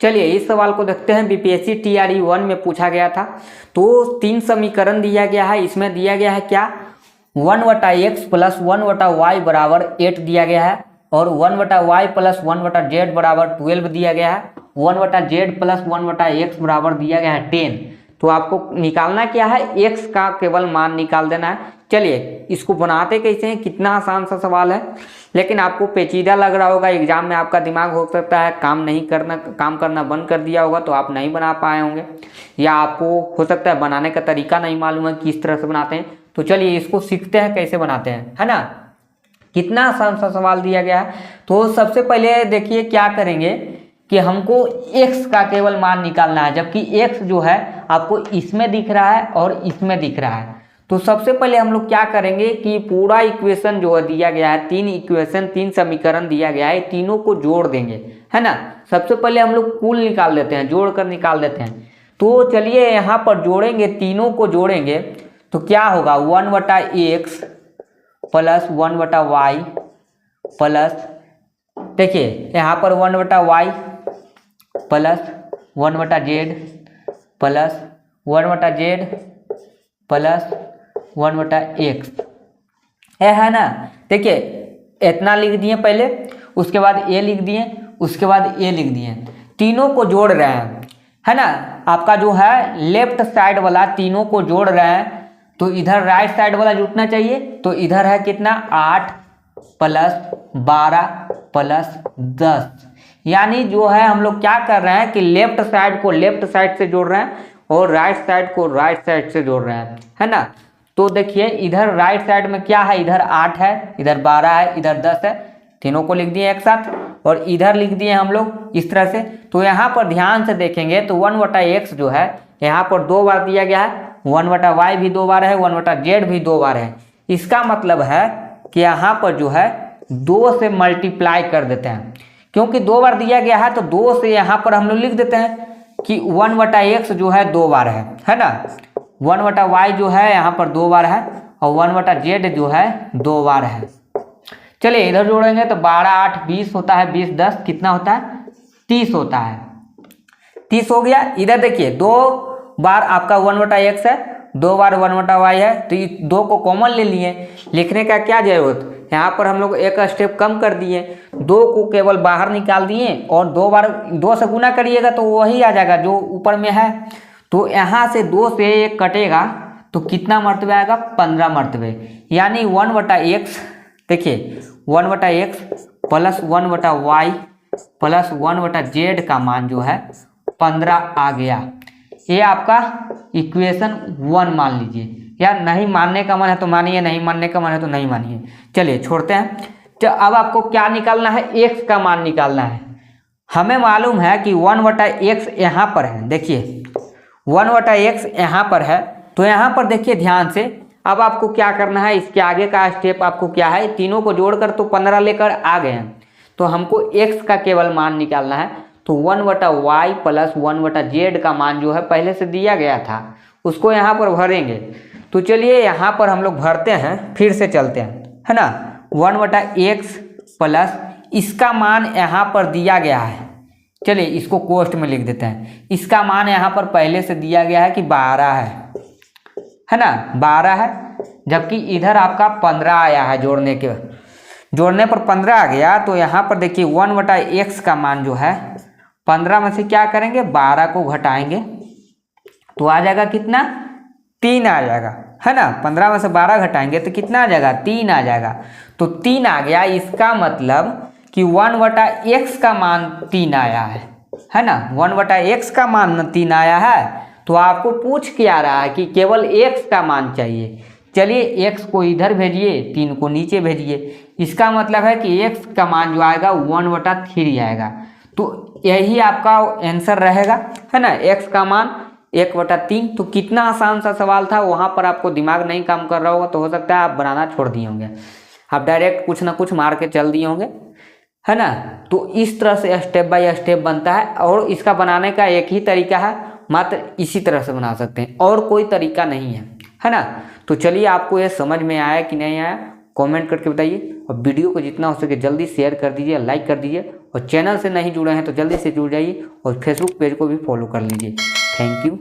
चलिए इस सवाल को देखते हैं। बीपीएससी टीआरई 1 में पूछा गया था। तो 3 समीकरण दिया गया है। इसमें दिया गया है क्या, 1/x प्लस 1/y बराबर 8 दिया गया है और 1/y प्लस 1/z बराबर 12 दिया गया है। 1/z प्लस 1/x बराबर दिया गया है 10। तो आपको निकालना क्या है, x का केवल मान निकाल देना है। चलिए इसको बनाते कैसे हैं, कितना आसान सा सवाल है, लेकिन आपको पेचीदा लग रहा होगा। एग्जाम में आपका दिमाग हो सकता है काम करना बंद कर दिया होगा, तो आप नहीं बना पाए होंगे, या आपको हो सकता है बनाने का तरीका नहीं मालूम है किस तरह से बनाते हैं। तो चलिए इसको सीखते हैं कैसे बनाते हैं, है ना। कितना आसान सा सवाल दिया गया है। तो सबसे पहले देखिए क्या करेंगे कि हमको x का केवल मान निकालना है, जबकि x जो है आपको इसमें दिख रहा है और इसमें दिख रहा है। तो सबसे पहले हम लोग क्या करेंगे कि पूरा इक्वेशन जो है दिया गया है, 3 इक्वेशन 3 समीकरण दिया गया है, तीनों को जोड़ देंगे, है ना। सबसे पहले हम लोग कुल निकाल देते हैं, जोड़ कर निकाल देते हैं। तो चलिए यहाँ पर जोड़ेंगे, तीनों को जोड़ेंगे तो क्या होगा, 1/x प्लस 1/y प्लस, देखिए यहाँ पर 1/y plus 1/z plus 1/z plus 1/x है ना। देखिए इतना लिख दिए पहले, उसके बाद a लिख दिए, उसके बाद a लिख दिए, तीनों को जोड़ रहे हैं, है ना। आपका जो है लेफ्ट साइड वाला तीनों को जोड़ रहे हैं, तो इधर राइट साइड वाला जुटना चाहिए। तो इधर है कितना, 8 प्लस 12 प्लस 10, यानी जो है हम लोग क्या कर रहे हैं कि लेफ्ट साइड को लेफ्ट साइड से जोड़ रहे हैं और राइट साइड को राइट साइड से जोड़ रहे हैं, है ना। तो देखिए इधर राइट साइड में क्या है, इधर 8 है, इधर 12 है, इधर 10 है, तीनों को लिख दिए एक साथ, और इधर लिख दिए हम लोग इस तरह से। तो यहाँ पर ध्यान से देखेंगे तो 1/x जो है यहाँ पर 2 बार दिया गया है, 1/y भी 2 बार है, 1/z भी 2 बार है। इसका मतलब है कि यहाँ पर जो है 2 से मल्टीप्लाई कर देते हैं, क्योंकि 2 बार दिया गया है तो 2 से यहाँ पर हम लोग लिख देते हैं कि 1/x जो है 2 बार है ना। 1/y जो है यहाँ पर 2 बार है और 1/z जो है 2 बार है। चलिए इधर जोड़ेंगे तो 12 8 20 होता है, 20 10 कितना होता है, 30 होता है। 30 हो गया। इधर देखिए 2 बार आपका 1/x है, 2 बार 1/y है, तो ये 2 को कॉमन ले लिए, लिखने का क्या जरूरत। यहाँ पर हम लोग एक स्टेप कम कर दिए, 2 को केवल बाहर निकाल दिए और 2 बार 2 से गुना करिएगा तो वही आ जाएगा जो ऊपर में है। तो यहाँ से 2 से 1 कटेगा तो कितना मर्तबे आएगा, 15 मर्तबे, यानी 1/x, देखिए 1/x plus 1/y plus 1/z का मान जो है 15 आ गया। ये आपका इक्वेशन 1 मान लीजिए, या नहीं मानने का मन है तो मानिए, नहीं मानने का मन है तो नहीं मानिए। चलिए छोड़ते हैं। तो अब आपको क्या निकालना है, x का मान निकालना है। हमें मालूम है कि 1/x यहाँ पर है, देखिए 1/x यहाँ पर है। तो यहाँ पर देखिए ध्यान से, अब आपको क्या करना है, इसके आगे का स्टेप आपको क्या है, तीनों को जोड़कर तो 15 लेकर आ गए हैं, तो हमको x का केवल मान निकालना है। तो 1/y प्लस 1/z का मान जो है पहले से दिया गया था उसको यहाँ पर भरेंगे। तो चलिए यहाँ पर हम लोग भरते हैं, फिर से चलते हैं, है ना। 1/x प्लस इसका मान यहाँ पर दिया गया है, चलिए इसको कोष्ठ में लिख देते हैं। इसका मान यहाँ पर पहले से दिया गया है कि 12 है ना, 12 है, जबकि इधर आपका 15 आया है, जोड़ने पर 15 आ गया। तो यहाँ पर देखिए 1/x का मान जो है 15 में से क्या करेंगे, 12 को घटाएंगे तो आ जाएगा कितना, 3 आ जाएगा, है ना। 15 में से 12 घटाएंगे तो कितना आ जाएगा, 3 आ जाएगा। तो 3 आ गया, इसका मतलब कि 1/x का मान 3 आया है ना। 1/x का मान 3 आया है। तो आपको पूछ के आ रहा है कि केवल x का मान चाहिए। चलिए x को इधर भेजिए, 3 को नीचे भेजिए, इसका मतलब है कि x का मान जो आएगा 1/3 आएगा। तो यही आपका आंसर रहेगा, है ना, x का मान 1/3। तो कितना आसान सा सवाल था, वहाँ पर आपको दिमाग नहीं काम कर रहा होगा, तो हो सकता है आप बनाना छोड़ दिए होंगे, आप डायरेक्ट कुछ ना कुछ मार के चल दिए होंगे, है ना। तो इस तरह से स्टेप बाय स्टेप बनता है, और इसका बनाने का एक ही तरीका है, मात्र इसी तरह से बना सकते हैं, और कोई तरीका नहीं है ना। तो चलिए आपको ये समझ में आया कि नहीं आया, कमेंट करके बताइए, और वीडियो को जितना हो सके जल्दी शेयर कर दीजिए, लाइक कर दीजिए, और चैनल से नहीं जुड़े हैं तो जल्दी से जुड़ जाइए और फेसबुक पेज को भी फॉलो कर लीजिए। Thank you.